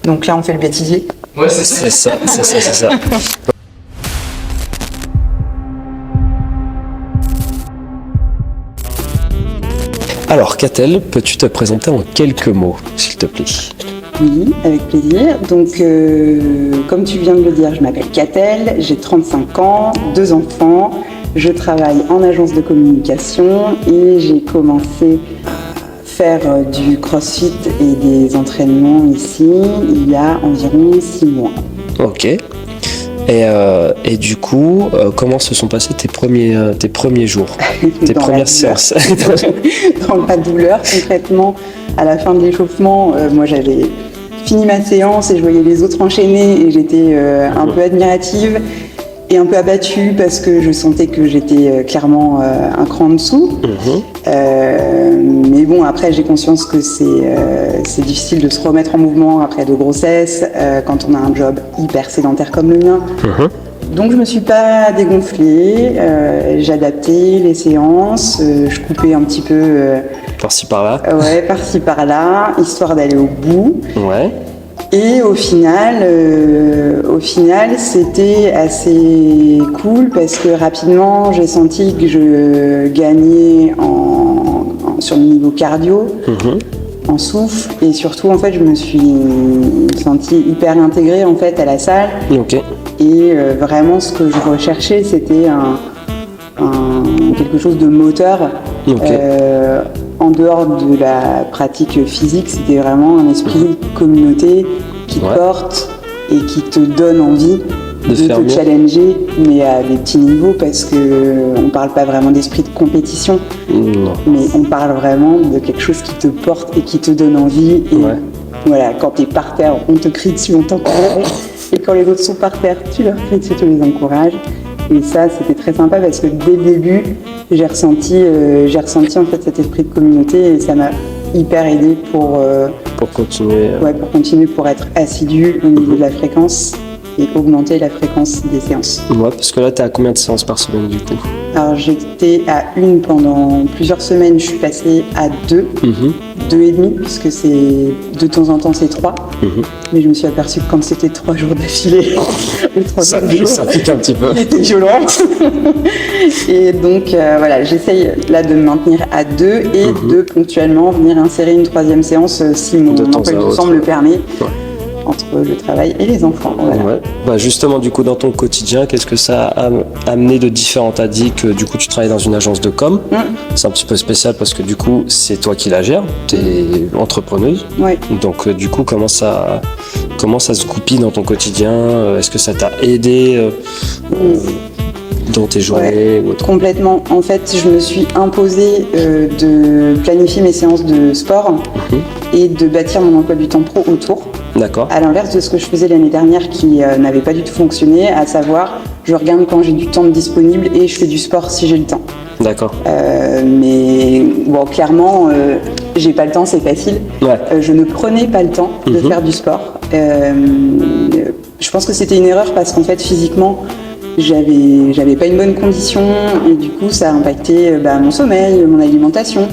Donc là, on fait le bêtisier. Ouais, c'est ça. Alors, Catel, peux-tu te présenter en quelques mots, s'il te plaît? Oui, avec plaisir. Donc, comme tu viens de le dire, je m'appelle Catel, j'ai 35 ans, 2 enfants. Je travaille en agence de communication et j'ai commencé à faire du crossfit et des entraînements ici il y a environ 6 mois. Ok. Et du coup, comment se sont passés tes premiers jours, tes premières séances? Dans la douleur, concrètement, à la fin de l'échauffement, moi j'avais fini ma séance et je voyais les autres enchaîner et j'étais un peu admirative et un peu abattue parce que je sentais que j'étais clairement un cran en dessous. Mais bon, après j'ai conscience que c'est difficile de se remettre en mouvement après de grossesse quand on a un job hyper sédentaire comme le mien. Donc je me suis pas dégonflée, j'ai adapté les séances, je coupais un petit peu par-ci par-là. Ouais, par-ci par-là, histoire d'aller au bout. Ouais. Et au final, c'était assez cool parce que rapidement, j'ai senti que je gagnais sur le niveau cardio, en souffle, et surtout, en fait, je me suis sentie hyper intégrée en fait à la salle. Ok. Et vraiment, ce que je recherchais, c'était quelque chose de moteur. Okay. En dehors de la pratique physique, c'était vraiment un esprit de communauté qui te porte et qui te donne envie de te challenger, mais à des petits niveaux, parce qu'on ne parle pas vraiment d'esprit de compétition, mais on parle vraiment de quelque chose qui te porte et qui te donne envie. Et voilà, quand tu es par terre, on te crie dessus, on t'encourage, et quand les autres sont par terre, tu leur cries dessus, tu les encourages. Et ça, c'était très sympa parce que dès le début, j'ai ressenti en fait cet esprit de communauté et ça m'a hyper aidé pour continuer. Pour continuer, pour être assidu au niveau de la fréquence et augmenter la fréquence des séances. Ouais, parce que là, tu es à combien de séances par semaine du coup? Alors j'étais à 1 pendant plusieurs semaines, je suis passée à 2, 2,5, puisque c'est de temps en temps c'est 3. Mais je me suis aperçue que quand c'était 3 jours d'affilée, les 3 ça pique un petit peu. C'était violent. Et donc voilà, j'essaye là de me maintenir à 2 et de ponctuellement venir insérer une 3e séance si mon emploi du temps me le permet. Entre le travail et les enfants. Voilà. Ouais. Bah justement, du coup, dans ton quotidien, qu'est-ce que ça a amené de différent? Tu as dit que du coup, tu travailles dans une agence de com. C'est un petit peu spécial parce que du coup, c'est toi qui la gères. Tu es entrepreneuse. Ouais. Donc, du coup, comment ça se goupille dans ton quotidien? Est-ce que ça t'a aidé dans tes journées ou autre? Complètement. En fait, je me suis imposée de planifier mes séances de sport et de bâtir mon emploi du temps pro autour. D'accord. À l'inverse de ce que je faisais l'année dernière qui n'avait pas du tout fonctionné, à savoir, je regarde quand j'ai du temps disponible et je fais du sport si j'ai le temps. D'accord. Mais bon, clairement, j'ai pas le temps, c'est facile. Ouais. Je ne prenais pas le temps de faire du sport. Je pense que c'était une erreur parce qu'en fait, physiquement, j'avais pas une bonne condition et du coup, ça a impacté mon sommeil, mon alimentation.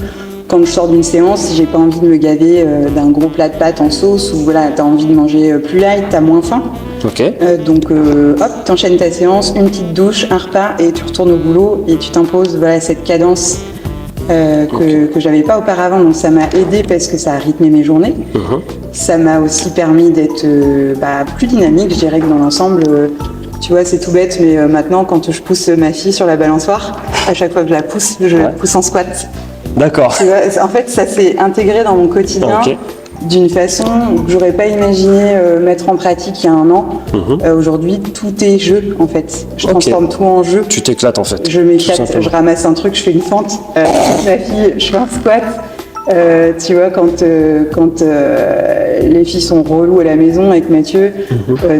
Quand je sors d'une séance, si j'ai pas envie de me gaver d'un gros plat de pâtes en sauce ou voilà, t'as envie de manger plus light, t'as moins faim. Ok. Donc hop, t'enchaînes ta séance, une petite douche, un repas et tu retournes au boulot et tu t'imposes cette cadence que j'avais pas auparavant. Donc ça m'a aidé parce que ça a rythmé mes journées. Ça m'a aussi permis d'être plus dynamique, je dirais que dans l'ensemble. Tu vois, c'est tout bête, mais maintenant, quand je pousse ma fille sur la balançoire, à chaque fois que je la pousse, je la pousse en squat. D'accord. Tu vois, en fait, ça s'est intégré dans mon quotidien d'une façon que j'aurais pas imaginé mettre en pratique il y a un an. Aujourd'hui, tout est jeu, en fait. Je transforme tout en jeu. Tu t'éclates, en fait. Je m'éclate, je ramasse un truc, je fais une fente. Ma fille, je fais un squat. Tu vois, quand les filles sont reloues à la maison avec Mathieu,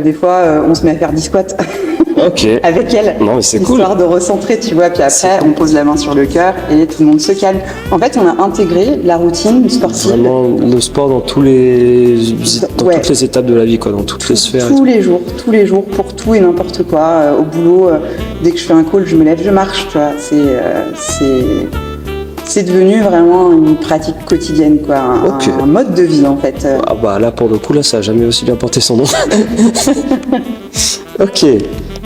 des fois, on se met à faire 10 squats. Avec elle, non, mais c'est histoire de recentrer, tu vois, puis après on pose la main sur le cœur et tout le monde se calme. En fait, on a intégré la routine sportive. Vraiment le sport dans toutes les étapes de la vie, quoi, dans toutes les sphères. Tous les jours, pour tout et n'importe quoi. Au boulot, dès que je fais un call, je me lève, je marche, tu vois. c'est devenu vraiment une pratique quotidienne, quoi, un mode de vie en fait. Ah bah là pour le coup, là ça a jamais aussi bien porté son nom. Ok.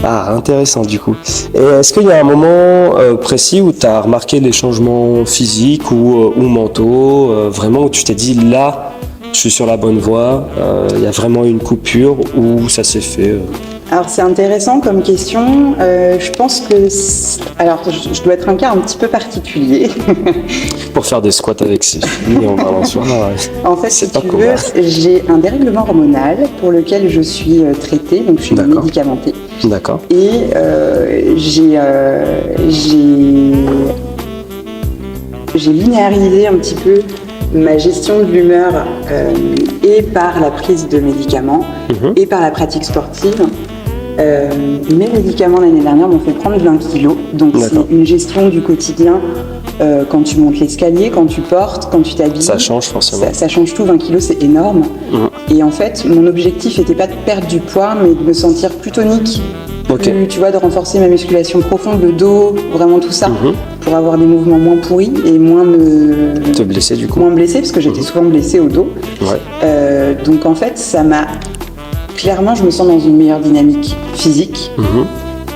Ah, intéressant du coup. Et est-ce qu'il y a un moment précis où tu as remarqué des changements physiques ou mentaux, vraiment où tu t'es dit là, je suis sur la bonne voie, il y a vraiment une coupure ou ça s'est fait Alors c'est intéressant comme question. Je pense que je dois être un cas un petit peu particulier. Pour faire des squats avec ses filles en parlant soir. En fait, si tu veux, j'ai un dérèglement hormonal pour lequel je suis traitée, donc je suis médicamentée. D'accord. Et j'ai linéarisé un petit peu ma gestion de l'humeur et par la prise de médicaments et par la pratique sportive. Mes médicaments l'année dernière m'ont fait prendre 20 kilos, donc c'est une gestion du quotidien. Quand tu montes l'escalier, quand tu portes, quand tu t'habilles. Ça change forcément. Ça change tout, 20 kilos c'est énorme. Et en fait, mon objectif n'était pas de perdre du poids, mais de me sentir plus tonique. Tu vois, de renforcer ma musculation profonde, le dos, vraiment tout ça, pour avoir des mouvements moins pourris et moins te blesser du coup. Moins blessée, parce que j'étais souvent blessée au dos. Donc en fait, ça m'a... Clairement, je me sens dans une meilleure dynamique physique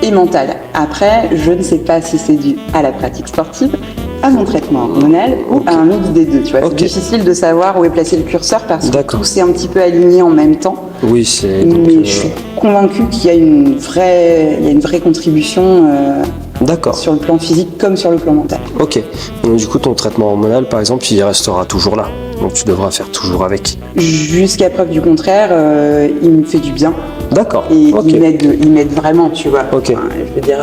et mentale. Après, je ne sais pas si c'est dû à la pratique sportive, à mon traitement hormonal ou à un mix des deux. Tu vois, c'est difficile de savoir où est placé le curseur parce que tout s'est un petit peu aligné en même temps. Oui, c'est. Mais je suis convaincue qu'il y a une vraie contribution sur le plan physique comme sur le plan mental. Ok. Donc du coup, ton traitement hormonal, par exemple, il restera toujours là. Donc tu devras faire toujours avec. Jusqu'à preuve du contraire, il me fait du bien. D'accord. Et il m'aide vraiment, tu vois. Ok. Enfin, je veux dire,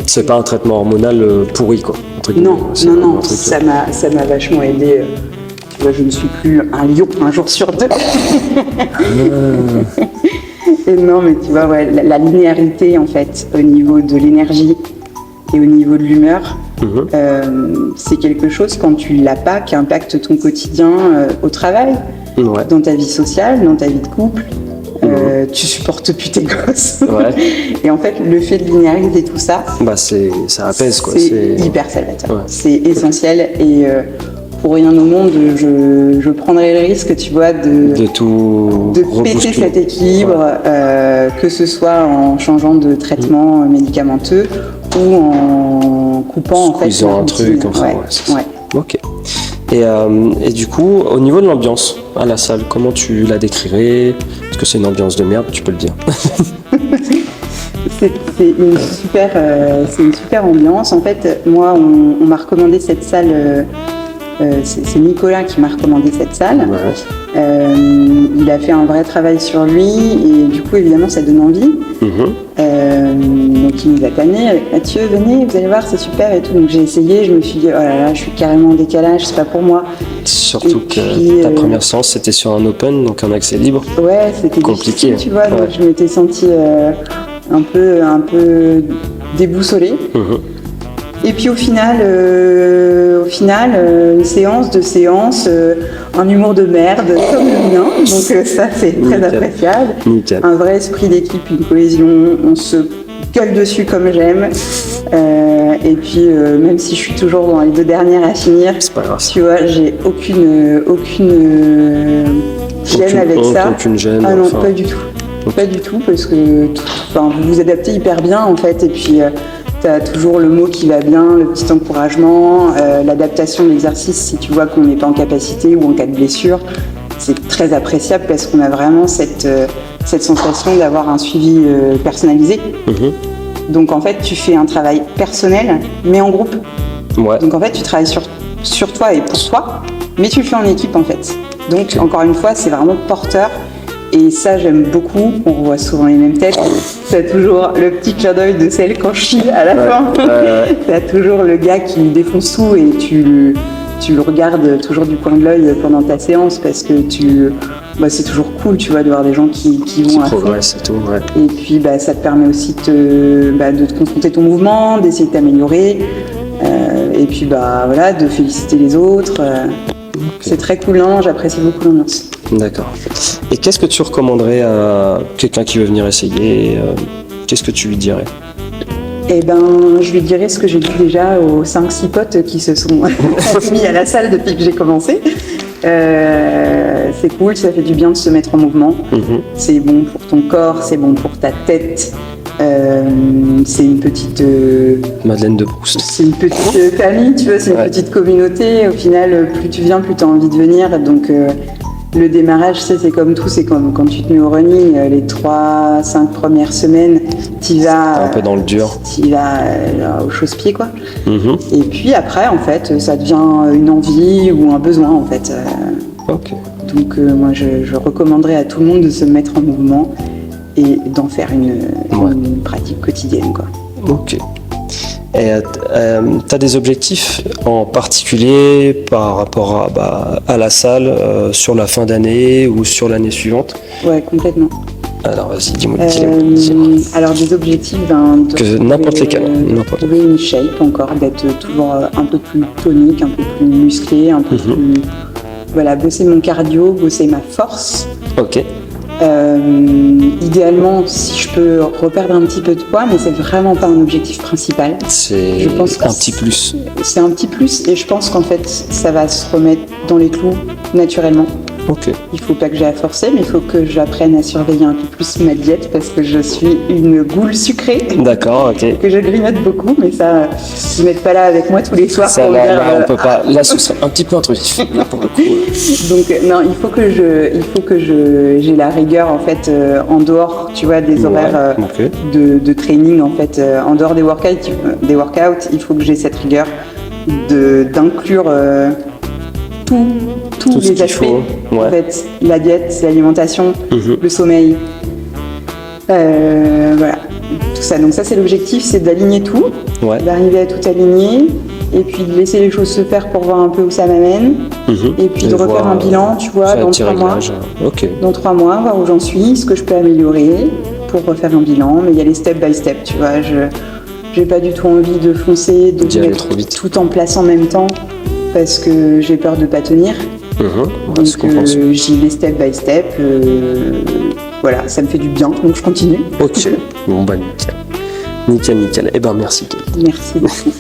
c'est pas un traitement hormonal pourri, quoi. Non, ça m'a vachement aidé. Tu vois, je ne suis plus un lion un jour sur deux. Et non, mais tu vois, la linéarité, en fait, au niveau de l'énergie et au niveau de l'humeur, c'est quelque chose, quand tu l'as pas, qui impacte ton quotidien au travail, dans ta vie sociale, dans ta vie de couple. Tu supportes plus tes gosses. Et en fait, le fait de linéariser tout ça, ça apaise, quoi. C'est hyper salvateur. C'est essentiel et pour rien au monde, je prendrais le risque, tu vois, de péter cet équilibre, que ce soit en changeant de traitement médicamenteux ou en coupant en fait un truc. Ok. Et du coup, au niveau de l'ambiance à la salle, comment tu la décrirais? Est-ce que c'est une ambiance de merde? Tu peux le dire. C'est une super ambiance. En fait, moi, on m'a recommandé cette salle. C'est Nicolas qui m'a recommandé cette salle. Il a fait un vrai travail sur lui et du coup, évidemment, ça donne envie. Donc, il nous a tanné avec Mathieu, venez, vous allez voir, c'est super et tout. Donc, j'ai essayé, je me suis dit, oh là là, je suis carrément en décalage, c'est pas pour moi. Surtout que ta première séance, c'était sur un open, donc un accès libre. Ouais, c'était compliqué, difficile, tu vois. Donc, je m'étais sentie un peu déboussolée. Et puis au final, une séance, 2 séances, un humour de merde comme le mien, donc ça c'est très appréciable. Un vrai esprit d'équipe, une cohésion, on se gueule dessus comme j'aime. Et puis même si je suis toujours dans les 2 dernières à finir, c'est pas grave. Tu vois, j'ai aucune gêne avec ça. Aucune gêne. Ah non, pas du tout. Pas du tout, parce que vous vous adaptez hyper bien en fait, et puis tu as toujours le mot qui va bien, le petit encouragement, l'adaptation de l'exercice si tu vois qu'on n'est pas en capacité ou en cas de blessure. C'est très appréciable parce qu'on a vraiment cette sensation d'avoir un suivi personnalisé. Donc en fait, tu fais un travail personnel, mais en groupe. Donc en fait, tu travailles sur toi et pour toi, mais tu le fais en équipe en fait. Donc encore une fois, c'est vraiment porteur. Et ça, j'aime beaucoup. On revoit souvent les mêmes têtes. T'as toujours le petit clin d'œil de celle quand je chie à la fin. T'as toujours le gars qui défonce tout et tu le regardes toujours du coin de l'œil pendant ta séance parce que c'est toujours cool, tu vois, de voir des gens qui vont à fond. Et tout, Et puis, ça te permet aussi de te confronter ton mouvement, d'essayer de t'améliorer. Et puis, de féliciter les autres. C'est très cool, non, j'apprécie beaucoup l'ambiance. D'accord. Et qu'est-ce que tu recommanderais à quelqu'un qui veut venir essayer? Qu'est-ce que tu lui dirais? Eh ben, je lui dirais ce que j'ai dit déjà aux 5-6 potes qui se sont mis à la salle depuis que j'ai commencé. C'est cool, ça fait du bien de se mettre en mouvement. C'est bon pour ton corps, c'est bon pour ta tête. C'est une petite Madeleine de Proust. C'est une petite famille, tu vois, c'est une petite communauté. Au final, plus tu viens, plus tu as envie de venir. Donc le démarrage, c'est comme tout, c'est comme quand tu te mets au running, les 3-5 premières semaines, tu vas un peu dans le dur. Tu vas au chausse-pied, quoi. Et puis après, en fait, ça devient une envie ou un besoin, en fait. Donc moi, je recommanderais à tout le monde de se mettre en mouvement et d'en faire une pratique quotidienne, quoi. Ok. Et tu as des objectifs en particulier par rapport à la salle sur la fin d'année ou sur l'année suivante? Ouais, complètement. Alors vas-y, dis-moi. Alors des objectifs, n'importe lesquels. Trouver une shape encore, d'être toujours un peu plus tonique, un peu plus musclé, un peu plus... Voilà, bosser mon cardio, bosser ma force. Ok. Idéalement, si je peux reperdre un petit peu de poids, mais c'est vraiment pas un objectif principal. C'est un petit plus. C'est un petit plus et je pense qu'en fait, ça va se remettre dans les clous naturellement. Ok. Il faut pas que j'aie à forcer, mais il faut que j'apprenne à surveiller un peu plus ma diète parce que je suis une goule sucrée. D'accord, ok. Que je grignote beaucoup, mais ça, ils mettent pas là avec moi tous les soirs. Ça, là, on peut pas. Là, ce serait un petit peu intrusif. Pour le coup. Donc non, il faut que j'ai la rigueur en fait en dehors, tu vois, des horaires de training en fait, en dehors des workouts, il faut que j'ai cette rigueur d'inclure tous les aspects, en fait, la diète, l'alimentation, le sommeil, voilà, tout ça. Donc ça, c'est l'objectif, c'est d'aligner tout, d'arriver à tout aligner, et puis de laisser les choses se faire pour voir un peu où ça m'amène, et puis de refaire un bilan, tu vois, dans 3 mois. Dans 3 mois, voir où j'en suis, ce que je peux améliorer, pour refaire un bilan. Mais il y a les step by step, tu vois. J'ai pas du tout envie de foncer, de mettre tout en place en même temps, parce que j'ai peur de pas tenir. Donc j'y vais step by step. Voilà, ça me fait du bien, donc je continue. Ok, bon bah nickel. Nickel. Eh ben merci. Merci beaucoup.